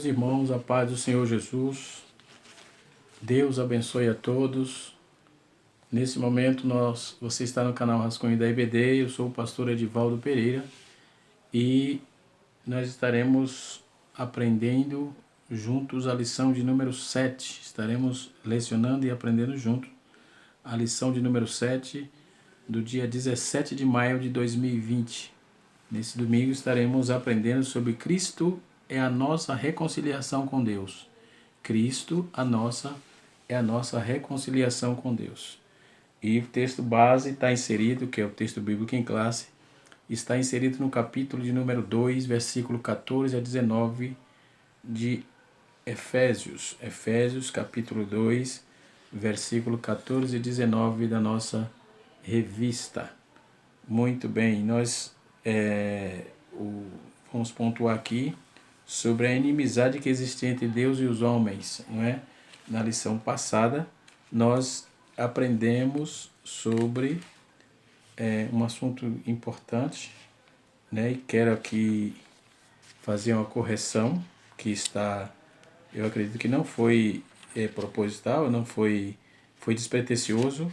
meus irmãos, a paz do Senhor Jesus. Deus abençoe a todos. Nesse momento, você está no canal Rascunho da IBD. Eu sou o pastor Edivaldo Pereira e nós estaremos aprendendo juntos a lição de número 7. Estaremos lecionando e aprendendo juntos a lição de número 7 do dia 17 de maio de 2020. Nesse domingo estaremos aprendendo sobre Cristo é a nossa reconciliação com Deus. Cristo é a nossa reconciliação com Deus. E o texto base está inserido, que é o texto bíblico em classe, está inserido no capítulo de número 2, versículo 14 a 19 de Efésios. Efésios, capítulo 2, versículo 14 e 19 da nossa revista. Muito bem, nós vamos pontuar aqui sobre a inimizade que existe entre Deus e os homens, não é? Na lição passada, nós aprendemos sobre um assunto importante, né? E quero aqui fazer uma correção que está, eu acredito que não foi proposital, não foi despretensioso,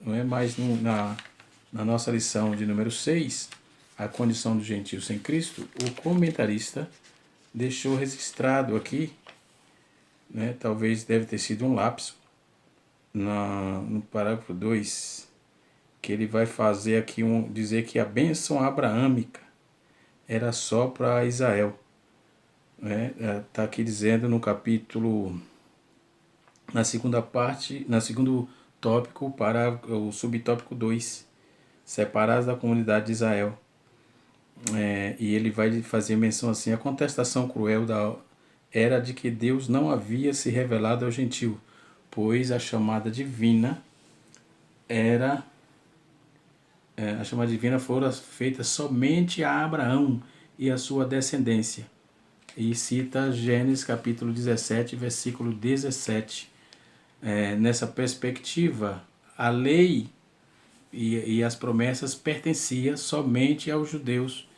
não é? Mas na nossa lição de número 6, a condição do gentio sem Cristo, o comentarista deixou registrado aqui, né, talvez deve ter sido um lapso, no parágrafo 2, que ele vai fazer aqui dizer que a bênção abraâmica era só para Israel. Está aqui dizendo no capítulo, na segunda parte, no segundo tópico, para o subtópico 2, separados da comunidade de Israel. E ele vai fazer menção assim: a contestação cruel era de que Deus não havia se revelado ao gentio, pois a chamada divina fora feita somente a Abraão e a sua descendência. E cita Gênesis capítulo 17, versículo 17. Nessa perspectiva, a lei e as promessas pertenciam somente aos judeus,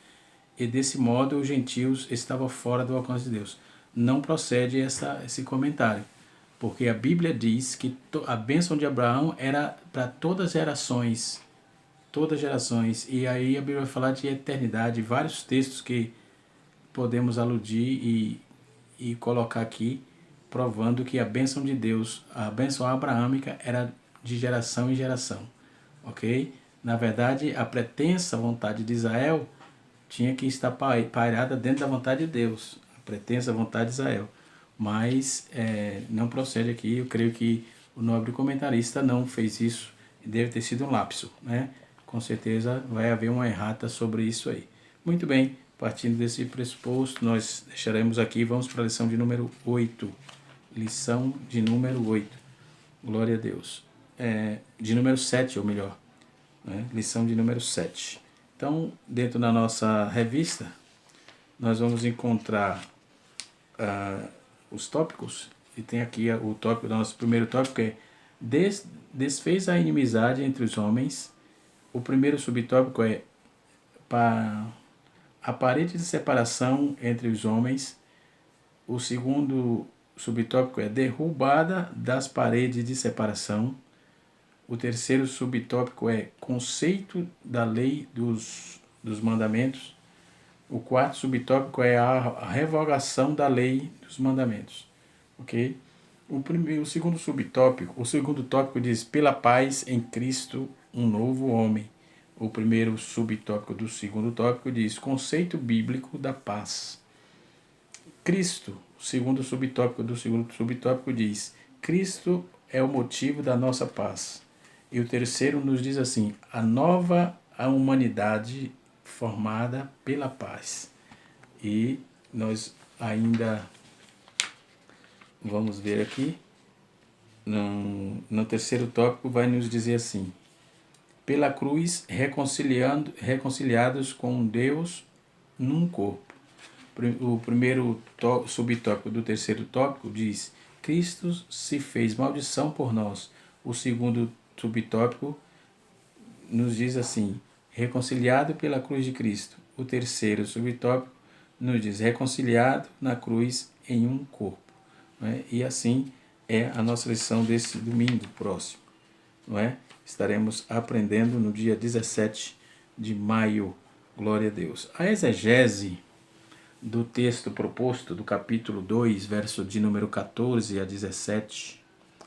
e desse modo os gentios estavam fora do alcance de Deus. Não procede esse comentário, porque a Bíblia diz que a bênção de Abraão era para todas gerações, e aí a Bíblia vai falar de eternidade, vários textos que podemos aludir e colocar aqui, provando que a bênção de Deus, a bênção abraâmica, era de geração em geração, ok? Na verdade, a pretensa vontade de Israel tinha que estar pairada dentro da vontade de Deus, a pretensa vontade de Israel. Mas não procede aqui, eu creio que o nobre comentarista não fez isso, deve ter sido um lapso, né? Com certeza vai haver uma errata sobre isso aí. Muito bem, partindo desse pressuposto, nós deixaremos aqui, vamos para a lição de número 8. Lição de número 8. Glória a Deus. De número 7, ou melhor, né? Lição de número 7. Então, dentro da nossa revista, nós vamos encontrar os tópicos, e tem aqui o tópico, nosso primeiro tópico é desfez a inimizade entre os homens. O primeiro subtópico é a parede de separação entre os homens. O segundo subtópico é derrubada das paredes de separação. O terceiro subtópico é conceito da lei dos mandamentos. O quarto subtópico é a revogação da lei dos mandamentos. Ok? O segundo tópico diz pela paz em Cristo um novo homem. O primeiro subtópico do segundo tópico diz conceito bíblico da paz. Cristo, o segundo subtópico do segundo subtópico diz Cristo é o motivo da nossa paz. E o terceiro nos diz assim, a humanidade formada pela paz. E nós ainda vamos ver aqui, no terceiro tópico vai nos dizer assim, pela cruz reconciliados com Deus num corpo. O primeiro subtópico do terceiro tópico diz, Cristo se fez maldição por nós. O segundo subtópico nos diz assim, reconciliado pela cruz de Cristo. O terceiro subtópico nos diz reconciliado na cruz em um corpo. Não é? E assim é a nossa lição desse domingo próximo. Não é? Estaremos aprendendo no dia 17 de maio. Glória a Deus. A exegese do texto proposto do capítulo 2, verso de número 14 a 17,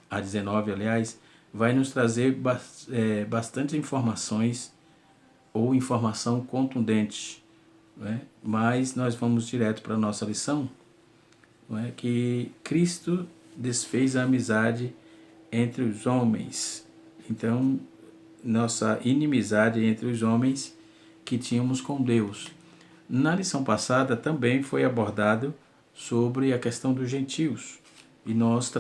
a 19, aliás, vai nos trazer bastante informações ou informação contundente, né? Mas nós vamos direto para a nossa lição, não é? Que Cristo desfez a amizade entre os homens. Então, nossa inimizade entre os homens que tínhamos com Deus. Na lição passada também foi abordado sobre a questão dos gentios. E nós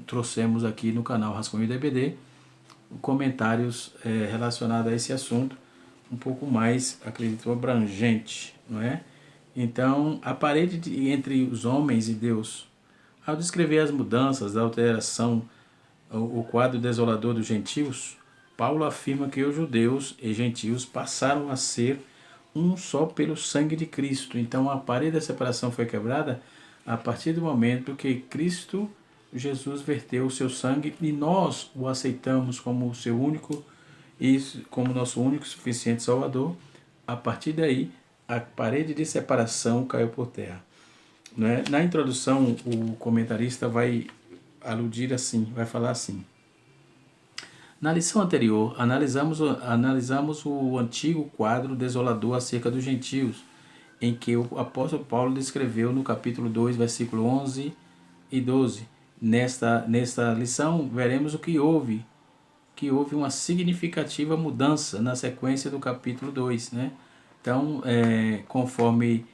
trouxemos aqui no canal Rascunho DBD comentários relacionados a esse assunto, um pouco mais, acredito, abrangente, não é? Então, a parede entre os homens e Deus, ao descrever as mudanças, a alteração, o quadro desolador dos gentios, Paulo afirma que os judeus e gentios passaram a ser um só pelo sangue de Cristo. Então a parede da separação foi quebrada a partir do momento que Cristo Jesus verteu o seu sangue e nós o aceitamos como o seu único e como nosso único e suficiente Salvador. A partir daí, a parede de separação caiu por terra. Não é? Na introdução, o comentarista vai aludir assim, vai falar assim: na lição anterior, analisamos o antigo quadro desolador acerca dos gentios, em que o apóstolo Paulo descreveu no capítulo 2, versículo 11 e 12. Nesta lição, veremos que houve uma significativa mudança na sequência do capítulo 2. Né? Então, conforme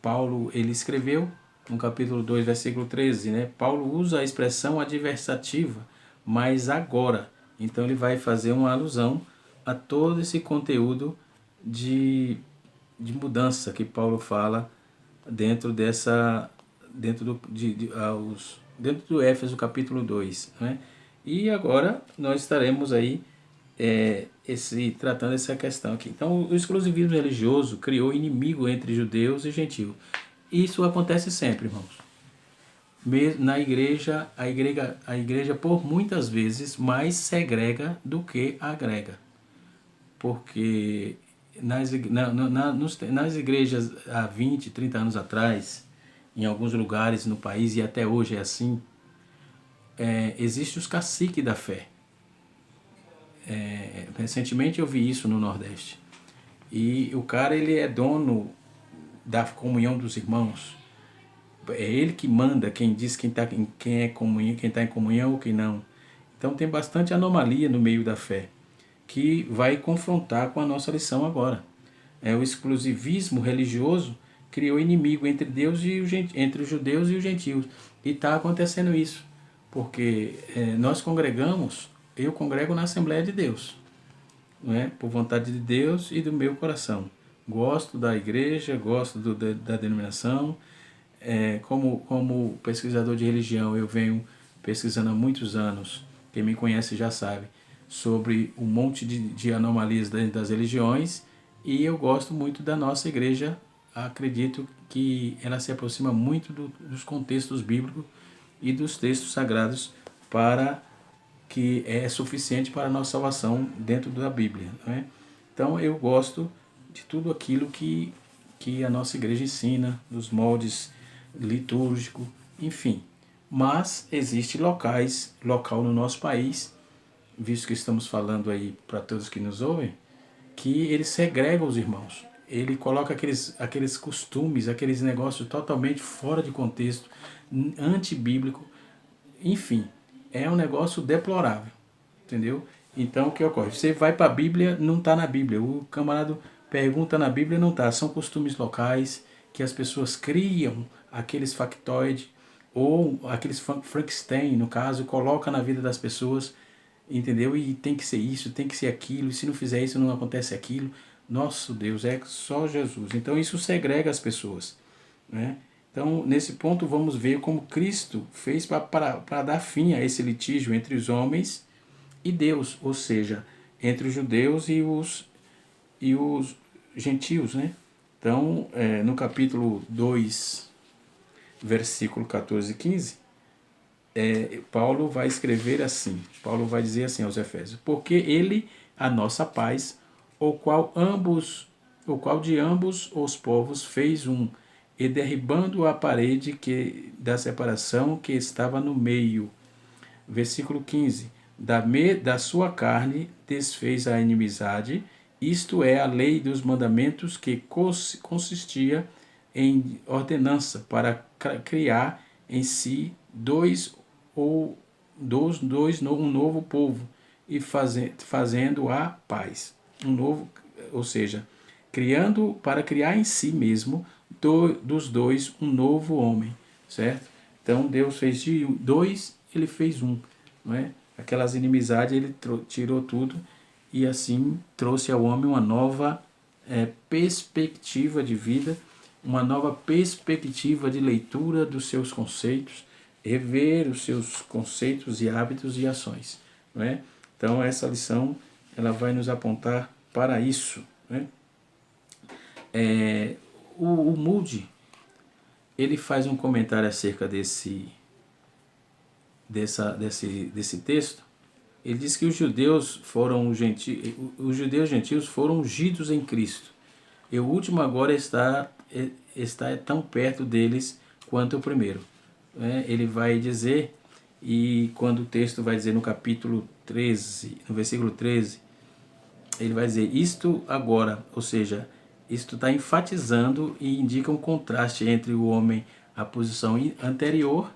Paulo ele escreveu, no capítulo 2, versículo 13, né? Paulo usa a expressão adversativa, mas agora. Então ele vai fazer uma alusão a todo esse conteúdo de mudança que Paulo fala dentro do Éfeso capítulo 2. Né? E agora nós estaremos aí tratando essa questão aqui. Então o exclusivismo religioso criou inimigo entre judeus e gentios. Isso acontece sempre, irmãos. Na igreja, a igreja por muitas vezes mais segrega do que agrega. Porque nas igrejas há 20, 30 anos atrás, em alguns lugares no país, e até hoje é assim, existe os caciques da fé. Recentemente eu vi isso no Nordeste. E o cara ele é dono da comunhão dos irmãos. É ele que manda, quem diz quem está em comunhão ou quem não. Então tem bastante anomalia no meio da fé, que vai confrontar com a nossa lição agora. O exclusivismo religioso criou inimigo entre entre os judeus e os gentios. E está acontecendo isso, porque eu congrego na Assembleia de Deus, não é? Por vontade de Deus e do meu coração. Gosto da igreja, gosto da denominação. Como pesquisador de religião, eu venho pesquisando há muitos anos, quem me conhece já sabe, sobre um monte de anomalias dentro das religiões, e eu gosto muito da nossa igreja. Acredito que ela se aproxima muito dos contextos bíblicos e dos textos sagrados, para que é suficiente para a nossa salvação dentro da Bíblia. Não é? Então eu gosto de tudo aquilo que a nossa igreja ensina, nos moldes litúrgico, enfim. Mas existe local no nosso país, visto que estamos falando aí para todos que nos ouvem, que ele segrega os irmãos. Ele coloca aqueles costumes, aqueles negócios totalmente fora de contexto, antibíblico, enfim. É um negócio deplorável, entendeu? Então o que ocorre? Você vai para a Bíblia, não está na Bíblia. O camarada pergunta na Bíblia, não está. São costumes locais que as pessoas criam, aqueles factoides ou aqueles Frankenstein, no caso, coloca na vida das pessoas, entendeu? E tem que ser isso, tem que ser aquilo, e se não fizer isso não acontece aquilo. Nosso Deus, é só Jesus. Então isso segrega as pessoas, né? Então nesse ponto vamos ver como Cristo fez para dar fim a esse litígio entre os homens e Deus, ou seja, entre os judeus e os gentios, né? Então, no capítulo 2, versículo 14 e 15, Paulo vai escrever assim, Paulo vai dizer assim aos Efésios: porque ele, a nossa paz, o qual de ambos os povos fez um, e derribando a parede da separação que estava no meio. Versículo 15: da sua carne desfez a inimizade, isto é, a lei dos mandamentos que consistia em ordenança para criar em si um novo povo e fazendo a paz. Ou seja, para criar em si mesmo dos dois um novo homem, certo? Então Deus fez de dois, ele fez um, não é? Aquelas inimizades ele tirou tudo e assim trouxe ao homem uma nova perspectiva de vida, uma nova perspectiva de leitura dos seus conceitos, rever os seus conceitos e hábitos e ações, não é? Então essa lição ela vai nos apontar para isso, né? O Moody ele faz um comentário acerca desse texto. Ele diz que os judeus gentios foram ungidos em Cristo, e o último agora está tão perto deles quanto o primeiro. Ele vai dizer, e quando o texto vai dizer no capítulo 13, no versículo 13, ele vai dizer isto agora, ou seja, isto está enfatizando e indica um contraste entre o homem, a posição anterior,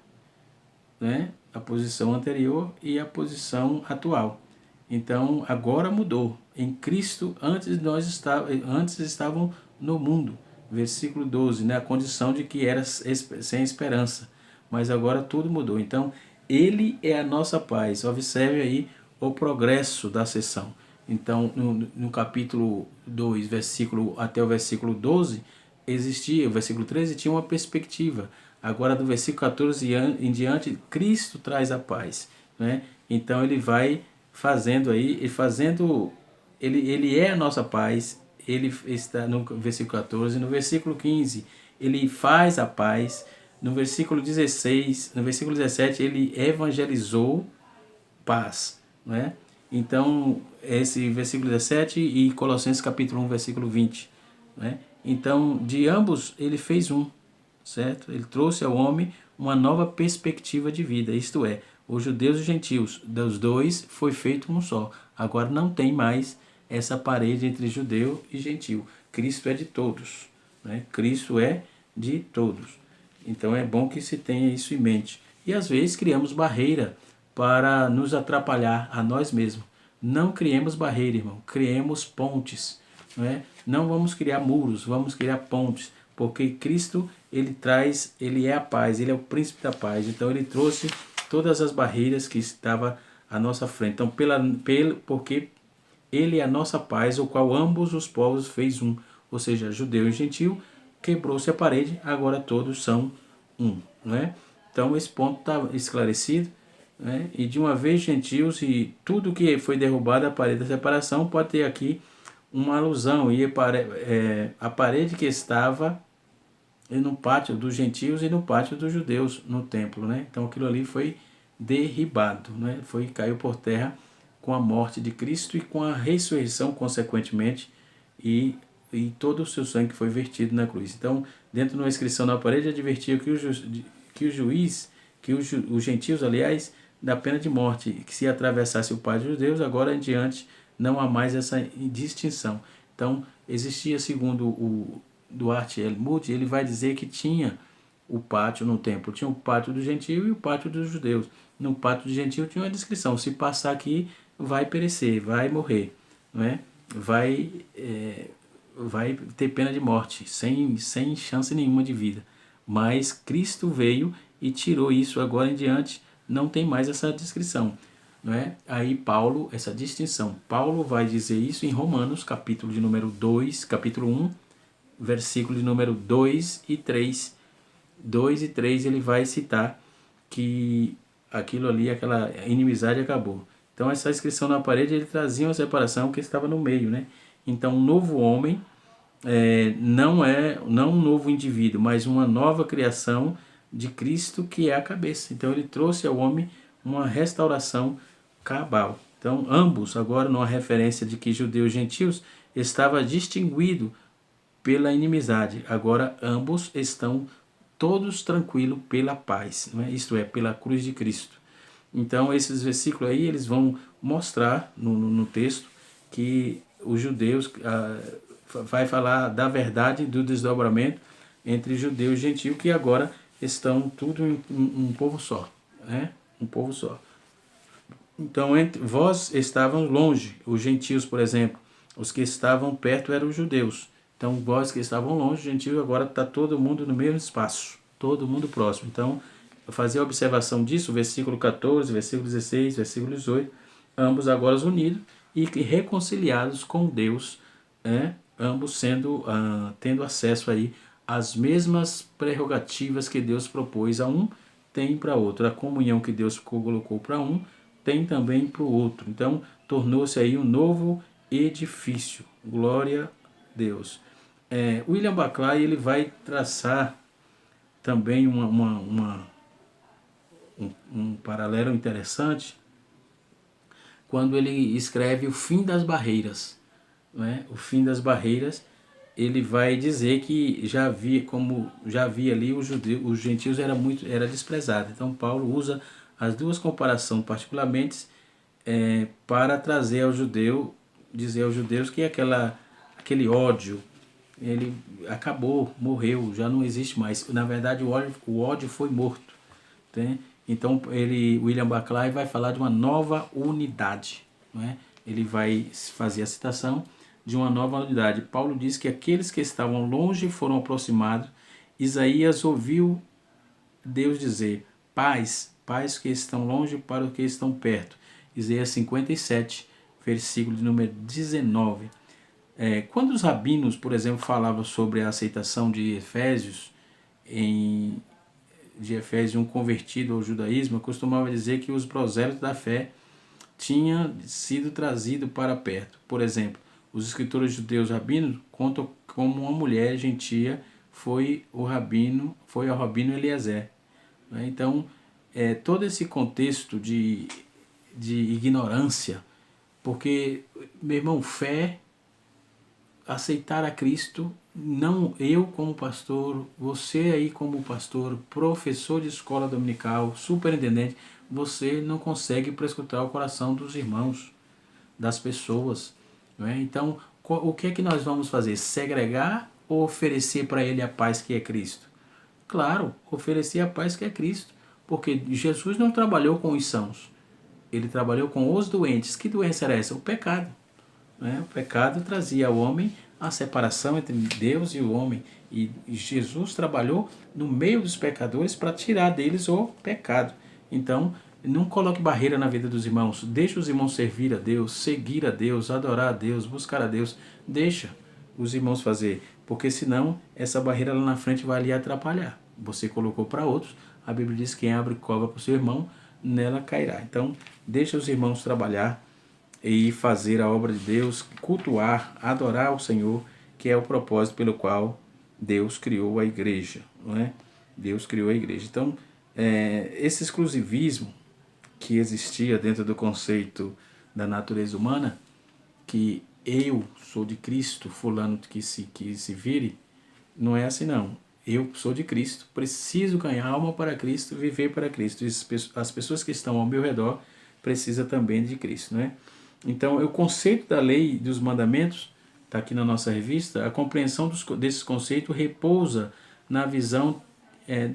né? A posição anterior e a posição atual. Então, agora mudou. Em Cristo, antes estavam no mundo. Versículo 12, né? A condição de que era sem esperança. Mas agora tudo mudou. Então, ele é a nossa paz. Observe aí o progresso da sessão. Então, no capítulo 2, até o versículo 12, o versículo 13 tinha uma perspectiva. Agora, do versículo 14 em diante, Cristo traz a paz, né? Então, ele vai fazendo aí, ele é a nossa paz. Ele está no versículo 14, no versículo 15, ele faz a paz. No versículo 16, no versículo 17, ele evangelizou paz, né? Então, esse versículo 17 e Colossenses capítulo 1, versículo 20, né? Então, de ambos ele fez um, certo? Ele trouxe ao homem uma nova perspectiva de vida, isto é, os judeus e os gentios, dos dois foi feito um só. Agora não tem mais essa parede entre judeu e gentil. Cristo é de todos, né? Cristo é de todos. Então é bom que se tenha isso em mente. E às vezes criamos barreira para nos atrapalhar a nós mesmos. Não criemos barreira, irmão. Criemos pontes, não é? Não vamos criar muros, vamos criar pontes, porque Cristo ele é a paz, ele é o príncipe da paz. Então ele trouxe todas as barreiras que estavam à nossa frente. Então porque ele é a nossa paz, o qual ambos os povos fez um, ou seja, judeu e gentil, quebrou-se a parede, agora todos são um, não é? Então esse ponto está esclarecido, né? E de uma vez gentios e tudo que foi derrubado, a parede da separação, pode ter aqui uma alusão, e a parede que estava no pátio dos gentios e no pátio dos judeus no templo, né? Então aquilo ali foi derribado, né? Caiu por terra com a morte de Cristo e com a ressurreição consequentemente, e todo o seu sangue foi vertido na cruz. Então, dentro de uma inscrição na parede, advertia que os gentios, aliás, da pena de morte, que se atravessasse o pátio dos judeus, agora em diante não há mais essa distinção. Então, existia, segundo o Duarte L. Moody, ele vai dizer que tinha o pátio no templo, tinha o pátio do gentio e o pátio dos judeus. No pátio do gentio tinha uma descrição: se passar aqui vai perecer, vai morrer, não é? Vai ter pena de morte, sem chance nenhuma de vida. Mas Cristo veio e tirou isso. Agora em diante não tem mais essa descrição, não é? Aí Paulo, essa distinção, Paulo vai dizer isso em Romanos, capítulo de número 2, capítulo 1, versículo de número 2 e 3. 2 e 3 ele vai citar que aquilo ali, aquela inimizade acabou. Então essa inscrição na parede, ele trazia uma separação que estava no meio, né? Então um novo homem não um novo indivíduo, mas uma nova criação de Cristo, que é a cabeça. Então ele trouxe ao homem uma restauração cabal. Então ambos, agora numa referência de que judeus e gentios estava distinguido pela inimizade, agora ambos estão todos tranquilos pela paz, não é? Isto é, pela cruz de Cristo. Então esses versículos aí, eles vão mostrar no texto que os judeus vai falar da verdade do desdobramento entre judeu e gentio, que agora estão tudo em um povo só, né? Um povo só. Então, entre vós estavam longe, os gentios, por exemplo, os que estavam perto eram os judeus. Então, vós que estavam longe, gentios, agora está todo mundo no mesmo espaço, todo mundo próximo. Então, fazer a observação disso, versículo 14, versículo 16, versículo 18, ambos agora unidos e reconciliados com Deus, né? Ambos tendo acesso aí às mesmas prerrogativas que Deus propôs a um, tem para outro. A comunhão que Deus colocou para um, tem também para o outro. Então, tornou-se aí um novo edifício. Glória a Deus. William Barclay, ele vai traçar também um paralelo interessante quando ele escreve o fim das barreiras, né? O fim das barreiras, ele vai dizer que já havia ali os gentios era desprezado. Então Paulo usa as duas comparações particularmente para trazer ao judeu, dizer aos judeus que aquele ódio, ele acabou, morreu, já não existe mais. Na verdade o ódio foi morto, né? Então William Barclay vai falar de uma nova unidade, não é? Ele vai fazer a citação de uma nova unidade. Paulo diz que aqueles que estavam longe foram aproximados. Isaías ouviu Deus dizer: paz, paz que estão longe para os que estão perto. Isaías 57, versículo de número 19. Quando os rabinos, por exemplo, falavam sobre a aceitação de Efésios, um convertido ao judaísmo, costumava dizer que os prosélitos da fé tinham sido trazidos para perto. Por exemplo, os escritores judeus rabinos contam como uma mulher gentia foi ao rabino Eliezer. Então, todo esse contexto de ignorância, porque, meu irmão, fé, aceitar a Cristo, não eu como pastor, você aí como pastor, professor de escola dominical, superintendente, você não consegue prescrutar o coração dos irmãos, das pessoas, não é? Então, o que é que nós vamos fazer? Segregar ou oferecer para ele a paz que é Cristo? Claro, oferecer a paz que é Cristo, porque Jesus não trabalhou com os sãos, ele trabalhou com os doentes. Que doença era essa? O pecado. O pecado trazia ao homem a separação entre Deus e o homem, e Jesus trabalhou no meio dos pecadores para tirar deles o pecado. Então, não coloque barreira na vida dos irmãos, deixa os irmãos servir a Deus, seguir a Deus, adorar a Deus, buscar a Deus, deixa os irmãos fazer, porque senão essa barreira lá na frente vai lhe atrapalhar. Você colocou para outros, a Bíblia diz que quem abre cova para o seu irmão, nela cairá. Então, deixa os irmãos trabalhar e fazer a obra de Deus, cultuar, adorar o Senhor, que é o propósito pelo qual Deus criou a igreja, não é? Deus criou a igreja. Então, esse exclusivismo que existia dentro do conceito da natureza humana, que eu sou de Cristo, fulano que se vire, não é assim não. Eu sou de Cristo, preciso ganhar alma para Cristo, viver para Cristo. E as pessoas que estão ao meu redor precisam também de Cristo, né? Então, o conceito da lei e dos mandamentos, está aqui na nossa revista, a compreensão desses conceitos repousa na visão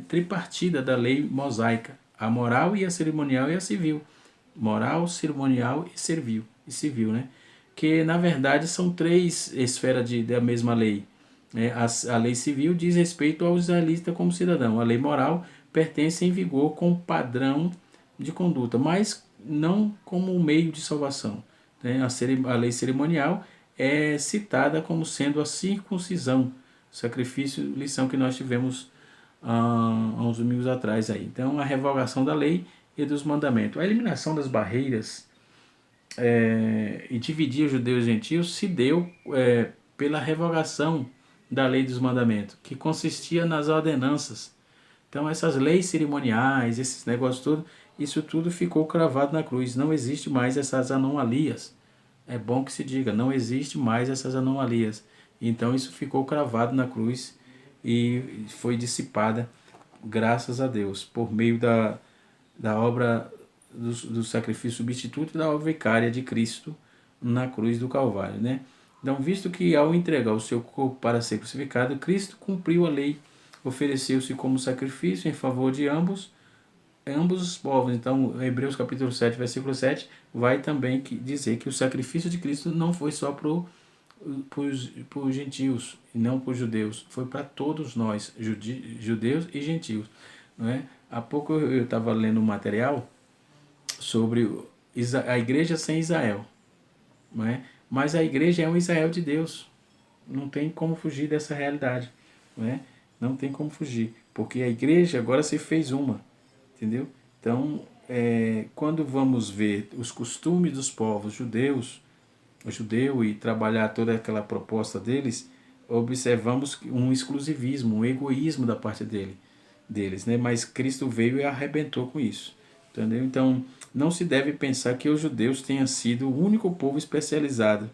tripartida da lei mosaica, a moral e a cerimonial e a civil. Moral, cerimonial e civil, né? Que, na verdade, são três esferas da mesma lei. A lei civil diz respeito aos israelitas como cidadão. A lei moral pertence em vigor com padrão de conduta, mas não como um meio de salvação. A lei cerimonial é citada como sendo a circuncisão, sacrifício, lição que nós tivemos há uns domingos atrás aí. Então, a revogação da lei e dos mandamentos. A eliminação das barreiras e dividir os judeus e gentios se deu pela revogação da lei dos mandamentos, que consistia nas ordenanças. Então essas leis cerimoniais, esses negócios todos, isso tudo ficou cravado na cruz. Não existe mais essas anomalias. É bom que se diga, não existe mais essas anomalias. Então isso ficou cravado na cruz e foi dissipada, graças a Deus, por meio da obra do sacrifício substituto e da obra vicária de Cristo na cruz do Calvário, né? Então, visto que ao entregar o seu corpo para ser crucificado, Cristo cumpriu a lei, ofereceu-se como sacrifício em favor de ambos os povos. Então, Hebreus capítulo 7, versículo 7, vai também dizer que o sacrifício de Cristo não foi só para os gentios e não para os judeus, foi para todos nós, judeus e gentios, não é? Há pouco eu estava lendo um material sobre a igreja sem Israel, não é? Mas a igreja é um Israel de Deus, não tem como fugir dessa realidade, não é? Não tem como fugir, porque a igreja agora se fez uma, entendeu? Então, quando vamos ver os costumes dos povos judeus, o judeu, e trabalhar toda aquela proposta deles, observamos um exclusivismo, um egoísmo da parte deles, né? Mas Cristo veio e arrebentou com isso, entendeu? Então, não se deve pensar que os judeus tenham sido o único povo especializado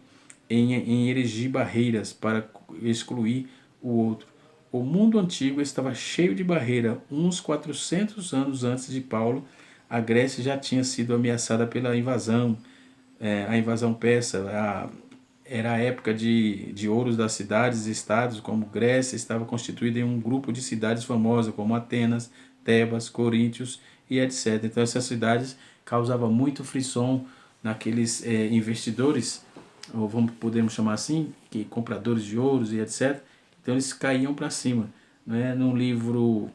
em erigir barreiras para excluir o outro. O mundo antigo estava cheio de barreira. Uns 400 anos antes de Paulo, a Grécia já tinha sido ameaçada pela invasão, a invasão persa. Era a época de ouros das cidades e estados, como Grécia estava constituída em um grupo de cidades famosas, como Atenas, Tebas, Coríntios e etc. Então essas cidades causavam muito frisson naqueles investidores, ou podemos chamar assim, que compradores de ouros e etc. Então eles caíam para cima, né? No livro,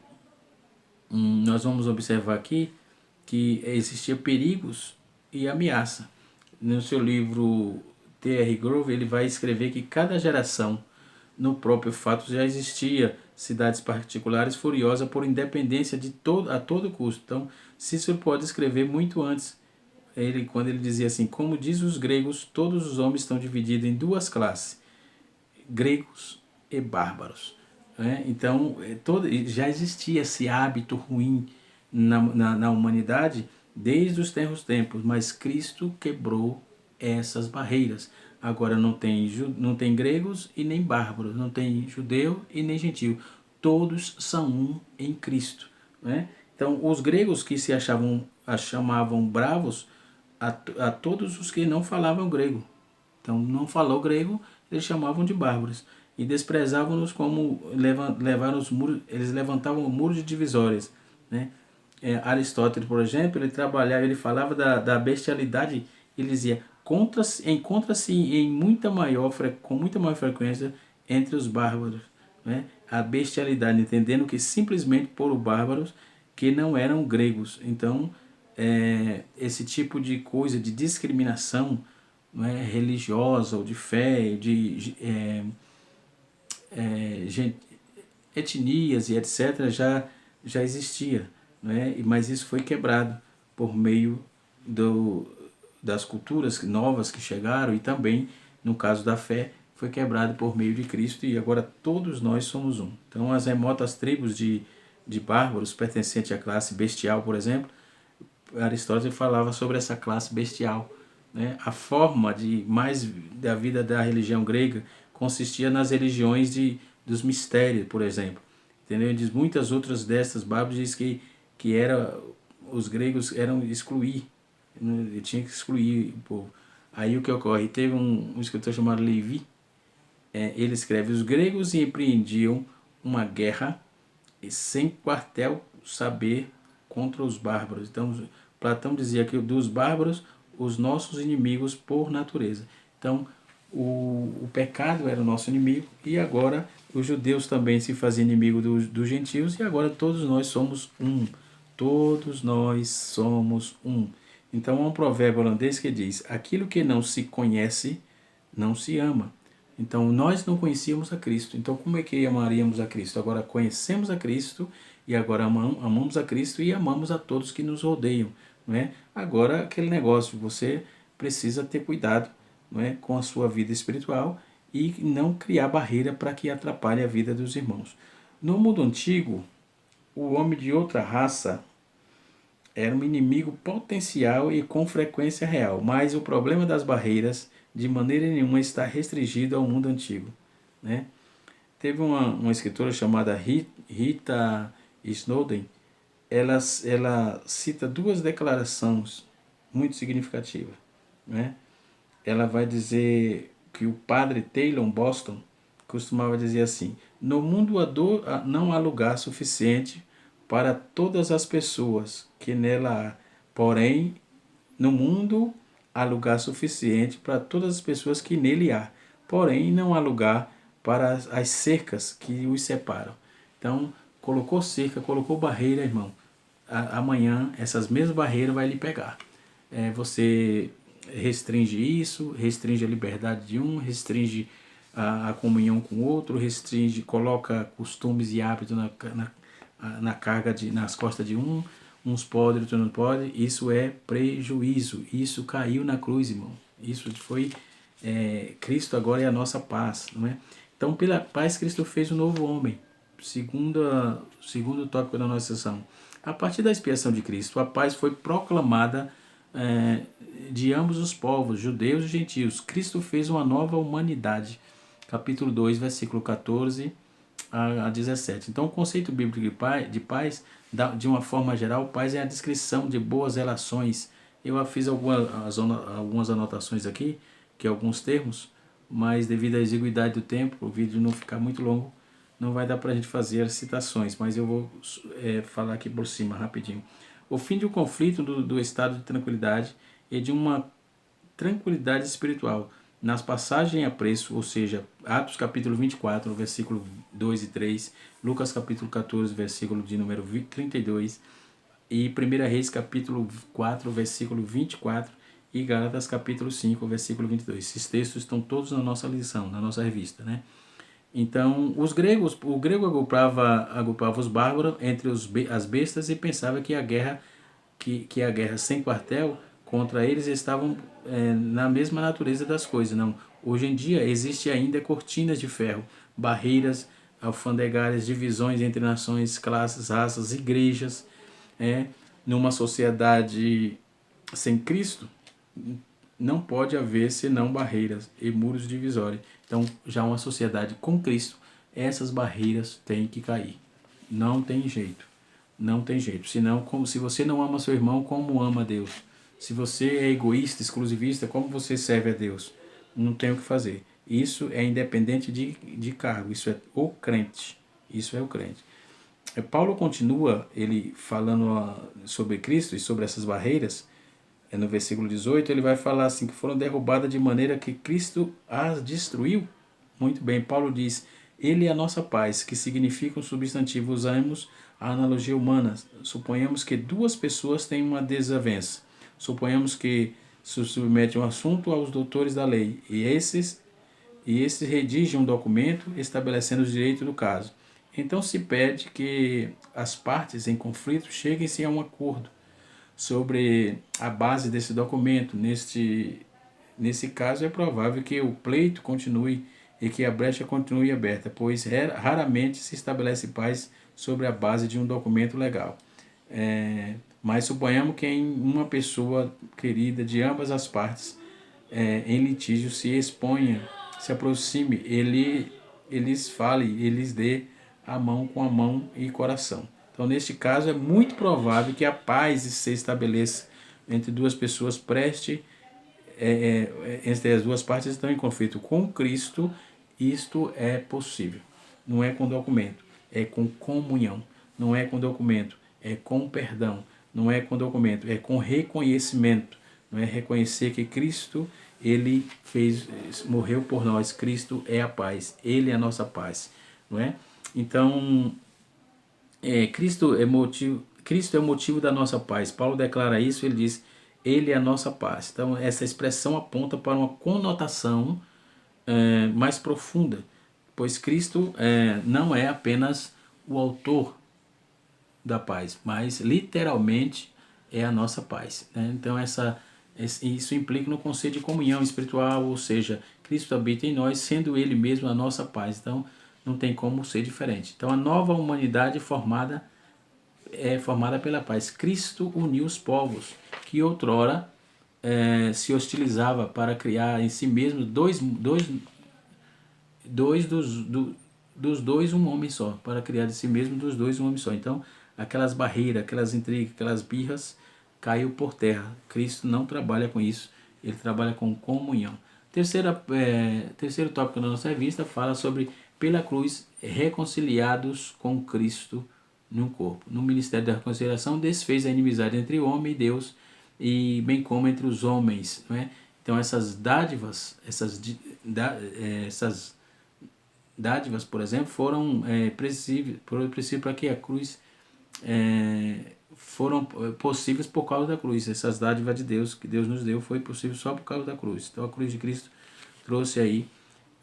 nós vamos observar aqui que existia perigos e ameaça. No seu livro T.R. Grove, ele vai escrever que cada geração, no próprio fato, já existia cidades particulares furiosas por independência a todo custo. Então, Cícero pode escrever muito antes, quando ele dizia assim: como diz os gregos, todos os homens estão divididos em duas classes, gregos e bárbaros. Né? Então, já existia esse hábito ruim na humanidade desde os tempos, mas Cristo quebrou essas barreiras. Agora não tem gregos e nem bárbaros, não tem judeu e nem gentio. Todos são um em Cristo. Né? Então, os gregos que se chamavam bravos a todos os que não falavam grego. Então, não falou grego, eles chamavam de bárbaros. E desprezavam-nos como levaram os muros, eles levantavam o muro de divisórias. Né? Aristóteles, por exemplo, ele falava da bestialidade, ele dizia: encontra-se com muita maior frequência entre os bárbaros, né? A bestialidade, entendendo que simplesmente por bárbaros que não eram gregos. Então, esse tipo de coisa de discriminação, não é, religiosa ou de fé, de etnias e etc., já existia, né? Mas isso foi quebrado por meio das culturas novas que chegaram, e também, no caso da fé, foi quebrado por meio de Cristo, e agora todos nós somos um. Então, as remotas tribos de bárbaros pertencentes à classe bestial, por exemplo, Aristóteles falava sobre essa classe bestial. Né? A forma da vida da religião grega consistia nas religiões dos mistérios, por exemplo. Entendeu? Diz muitas outras dessas, Bárbaros diz que os gregos eram excluir, né? Tinha que excluir o povo. Aí o que ocorre? Teve um escritor chamado Levi, ele escreve: os gregos empreendiam uma guerra sem quartel saber contra os bárbaros. Então, Platão dizia que dos bárbaros, os nossos inimigos por natureza. Então, o pecado era o nosso inimigo, e agora os judeus também se faziam inimigo dos gentios, e agora todos nós somos um. Todos nós somos um. Então, há um provérbio holandês que diz: aquilo que não se conhece, não se ama. Então, nós não conhecíamos a Cristo. Então, como é que amaríamos a Cristo? Agora conhecemos a Cristo, e agora amamos a Cristo e amamos a todos que nos rodeiam. Não é? Agora, aquele negócio, você precisa ter cuidado, não é, com a sua vida espiritual, e não criar barreira para que atrapalhe a vida dos irmãos. No mundo antigo, o homem de outra raça era um inimigo potencial e com frequência real, mas o problema das barreiras de maneira nenhuma está restringido ao mundo antigo, né? Teve uma escritora chamada Rita Snowden. Ela cita duas declarações muito significativas, né? Ela vai dizer que o padre Taylor Boston costumava dizer assim: no mundo não há lugar suficiente para todas as pessoas que nela há, porém no mundo há lugar suficiente para todas as pessoas que nele há, porém não há lugar para as cercas que os separam. Então, colocou cerca, colocou barreira, irmão. Amanhã essas mesmas barreiras vai lhe pegar. Você restringe isso, restringe a liberdade de um, restringe a comunhão com o outro, restringe, coloca costumes e hábitos na carga nas costas de um, uns podem, outros não podem. Isso é prejuízo. Isso caiu na cruz, irmão. Isso foi Cristo agora é a nossa paz, não é? Então, pela paz, Cristo fez um novo homem. Segundo tópico da nossa sessão. A partir da expiação de Cristo, a paz foi proclamada de ambos os povos, judeus e gentios. Cristo fez uma nova humanidade. Capítulo 2, versículo 14 a 17. Então, o conceito bíblico de paz, de uma forma geral, paz é a descrição de boas relações. Eu fiz algumas anotações aqui, que é alguns termos, mas devido à exiguidade do tempo, o vídeo não ficar muito longo, não vai dar para a gente fazer as citações, mas eu vou falar aqui por cima rapidinho. O fim de um conflito do estado de tranquilidade e de uma tranquilidade espiritual. Nas passagens a preço, ou seja, Atos capítulo 24, versículo 2 e 3, Lucas capítulo 14, versículo de número 32, e 1 Reis capítulo 4, versículo 24, e Gálatas capítulo 5, versículo 22. Esses textos estão todos na nossa lição, na nossa revista, né? Então, o grego agrupava os bárbaros entre as bestas e pensava que a guerra sem quartel contra eles estavam na mesma natureza das coisas. Não. Hoje em dia existe ainda cortinas de ferro, barreiras alfandegárias, divisões entre nações, classes, raças, igrejas. Numa sociedade sem Cristo, não pode haver senão barreiras e muros divisórios. Então, já uma sociedade com Cristo, essas barreiras têm que cair. Não tem jeito. Não tem jeito. Senão, se você não ama seu irmão, como ama Deus? Se você é egoísta, exclusivista, como você serve a Deus? Não tem o que fazer. Isso é independente de cargo. Isso é o crente. Isso é o crente. Paulo continua, ele falando sobre Cristo e sobre essas barreiras. No versículo 18, ele vai falar assim, que foram derrubadas de maneira que Cristo as destruiu. Muito bem, Paulo diz, ele é a nossa paz, que significa um substantivo. Usamos a analogia humana. Suponhamos que duas pessoas têm uma desavença. Suponhamos que se submete um assunto aos doutores da lei, e esses redigem um documento estabelecendo os direitos do caso. Então se pede que as partes em conflito cheguem-se a um acordo sobre a base desse documento. Nesse caso, é provável que o pleito continue e que a brecha continue aberta, pois raramente se estabelece paz sobre a base de um documento legal. Mas suponhamos que em uma pessoa querida de ambas as partes em litígio se exponha, se aproxime, eles falem, eles dê a mão com a mão e coração. Então, neste caso, é muito provável que a paz se estabeleça entre duas pessoas entre as duas partes estão em conflito com Cristo. Isto é possível. Não é com documento, é com comunhão. Não é com documento, é com perdão. Não é com documento, é com reconhecimento. Não é reconhecer que Cristo, ele morreu por nós. Cristo é a paz, ele é a nossa paz, não é? Então, Cristo é o motivo da nossa paz. Paulo declara isso, ele diz, ele é a nossa paz. Então, essa expressão aponta para uma conotação mais profunda, pois Cristo não é apenas o autor da paz, mas literalmente é a nossa paz, né? Então, Isso implica no conceito de comunhão espiritual, ou seja, Cristo habita em nós, sendo Ele mesmo a nossa paz. Então, não tem como ser diferente. Então, a nova humanidade é formada pela paz. Cristo uniu os povos que outrora se hostilizava para criar em si mesmo dos dois um homem só, para criar de si mesmo dos dois um homem só. Então, aquelas barreiras, aquelas intrigas, aquelas birras caiu por terra. Cristo não trabalha com isso, ele trabalha com comunhão. Terceiro tópico da nossa revista fala sobre pela cruz reconciliados com Cristo no corpo. No ministério da reconciliação desfez a inimizade entre o homem e Deus, e bem como entre os homens, não é? Então essas dádivas, por exemplo, foram precisas para que a cruz foram possíveis por causa da cruz. Essas dádivas de Deus que Deus nos deu foi possível só por causa da cruz. Então a cruz de Cristo trouxe aí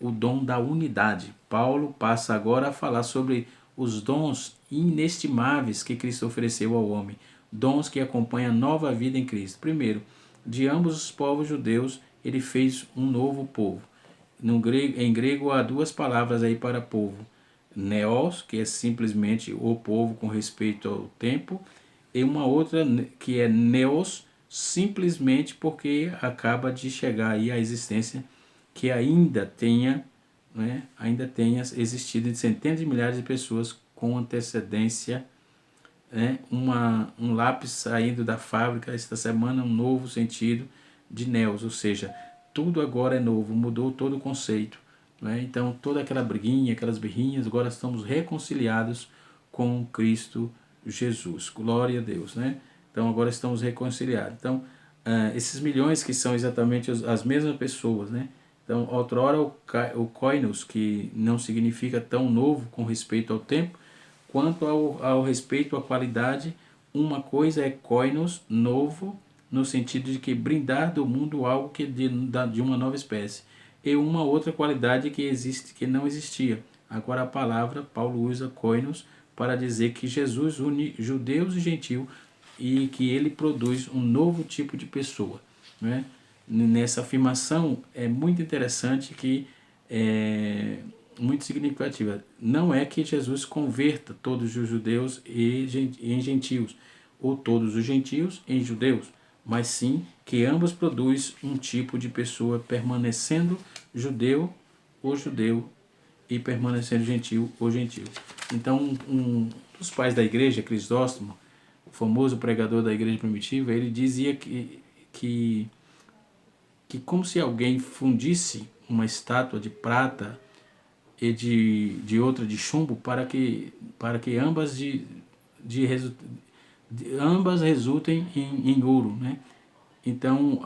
o dom da unidade. Paulo passa agora a falar sobre os dons inestimáveis que Cristo ofereceu ao homem, dons que acompanham a nova vida em Cristo. Primeiro, de ambos os povos judeus, ele fez um novo povo. Em grego há duas palavras aí para povo: neos, que é simplesmente o povo com respeito ao tempo, e uma outra que é neos, simplesmente porque acaba de chegar aí a existência que ainda tenha existido em centenas de milhares de pessoas com antecedência, um lápis saindo da fábrica esta semana, um novo sentido de neos, ou seja, tudo agora é novo, mudou todo o conceito. Então toda aquela briguinha, aquelas birrinhas, agora estamos reconciliados com Cristo Jesus. Glória a Deus, Então agora estamos reconciliados. Então esses milhões que são exatamente as mesmas pessoas, Então outrora o koinos, que não significa tão novo com respeito ao tempo, quanto ao respeito à qualidade, uma coisa é koinos, novo, no sentido de que brindar do mundo algo que de uma nova espécie, e uma outra qualidade que não existia. Agora a palavra, Paulo usa koinos para dizer que Jesus une judeus e gentios e que ele produz um novo tipo de pessoa. Nessa afirmação é muito interessante, que é muito significativa. Não é que Jesus converta todos os judeus em gentios, ou todos os gentios em judeus, mas sim que ambos produzem um tipo de pessoa, permanecendo judeu, o judeu, e permanecendo gentil, o gentil. Então, um dos pais da igreja, Crisóstomo, o famoso pregador da igreja primitiva, ele dizia que como se alguém fundisse uma estátua de prata e de outra de chumbo para que ambas resultem em ouro, Então,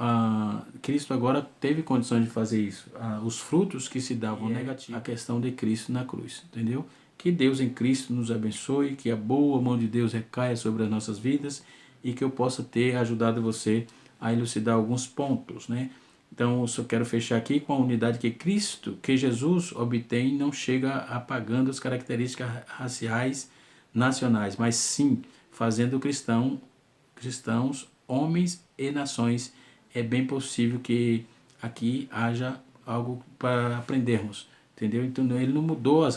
Cristo agora teve condições de fazer isso. Os frutos que se davam negativos, a questão de Cristo na cruz, entendeu? Que Deus em Cristo nos abençoe, que a boa mão de Deus recaia sobre as nossas vidas e que eu possa ter ajudado você a elucidar alguns pontos, Então, eu só quero fechar aqui com a unidade que Jesus obtém, não chega apagando as características raciais nacionais, mas sim fazendo cristãos, homens e nações. É bem possível que aqui haja algo para aprendermos, entendeu? Então, ele não mudou as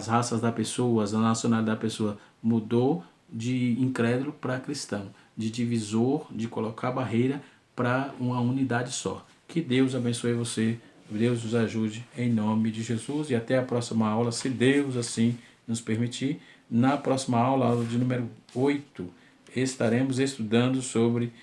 raças da pessoa, a nacionalidade da pessoa, mudou de incrédulo para cristão, de divisor, de colocar barreira para uma unidade só. Que Deus abençoe você, Deus nos ajude em nome de Jesus, e até a próxima aula, se Deus assim nos permitir. Na próxima aula, aula de número 8, estaremos estudando sobre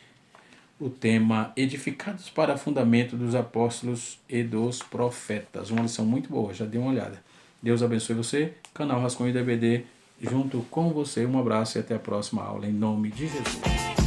o tema Edificados para Fundamento dos Apóstolos e dos Profetas. Uma lição muito boa, já dê uma olhada. Deus abençoe você, canal Rascunho DBD, junto com você. Um abraço e até a próxima aula, em nome de Jesus.